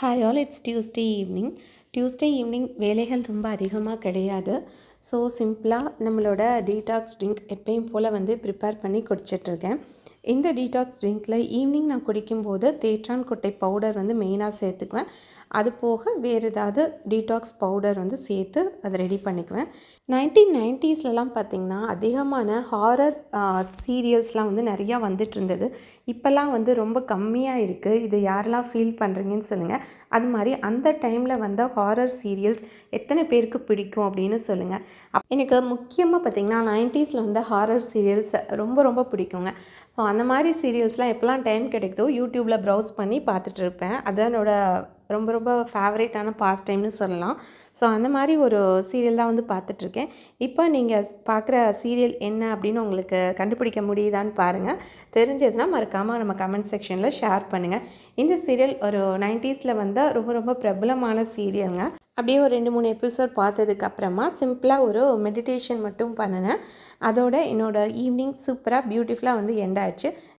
Hi all, it's Tuesday evening. Tuesday evening வேலைகள் ரொம்ப அதிகமாக கிடையாது. ஸோ சிம்பிளாக நம்மளோட டீடாக்ஸ் ட்ரிங்க் எப்பயும் போல் ப்ரிப்பேர் பண்ணி குடிச்சிட்ருக்கேன். இந்த டீடாக்ஸ் ட்ரிங்க்கில் ஈவினிங் நான் குடிக்கும்போது தேற்றான் கொட்டை பவுடர் மெயினாக சேர்த்துக்குவேன். அது போக வேறு ஏதாவது டீடாக்ஸ் பவுடர் சேர்த்து அதை ரெடி பண்ணிக்குவேன். 1990ஸ்லலாம் பார்த்திங்கன்னா அதிகமான ஹாரர் சீரியல்ஸ்லாம் நிறையா வந்துட்டு இருந்தது. இப்போல்லாம் ரொம்ப கம்மியாக இருக்குது. இது யாரெல்லாம் ஃபீல் பண்ணுறீங்கன்னு சொல்லுங்கள். அது மாதிரி அந்த டைமில் வந்த ஹாரர் சீரியல்ஸ் எத்தனை பேருக்கு பிடிக்கும் அப்படின்னு சொல்லுங்கள். எனக்கு முக்கியமாக பார்த்திங்கன்னா 90ஸ்ல வந்த ஹாரர் சீரியல்ஸ் ரொம்ப ரொம்ப பிடிக்குங்க. ஸோ அந்த மாதிரி சீரியல்ஸ்லாம் எப்போல்லாம் டைம் கிடைக்குதோ யூடியூப்பில் ப்ரௌஸ் பண்ணி பார்த்துட்ருப்பேன். அதுதான் என்னோடய ரொம்ப ரொம்ப ஃபேவரேட்டான பாஸ் டைம்னு சொல்லலாம். ஸோ அந்த மாதிரி ஒரு சீரியல் தான் பார்த்துட்ருக்கேன். இப்போ நீங்கள் பார்க்குற சீரியல் என்ன அப்படின்னு உங்களுக்கு கண்டுபிடிக்க முடியுதான்னு பாருங்கள். தெரிஞ்சதுன்னா மறக்காமல் நம்ம கமெண்ட் செக்ஷனில் ஷேர் பண்ணுங்கள். இந்த சீரியல் ஒரு 90ஸ்ல வந்த ரொம்ப ரொம்ப பிரபலமான சீரியலுங்க. அப்படியே ஒரு 2-3 எபிசோட் பார்த்ததுக்கப்புறமா சிம்பிளாக ஒரு மெடிடேஷன் மட்டும் பண்ணினேன். அதோட என்னோடய ஈவினிங் சூப்பராக பியூட்டிஃபுல்லாக எண்ட் ஆச்சு.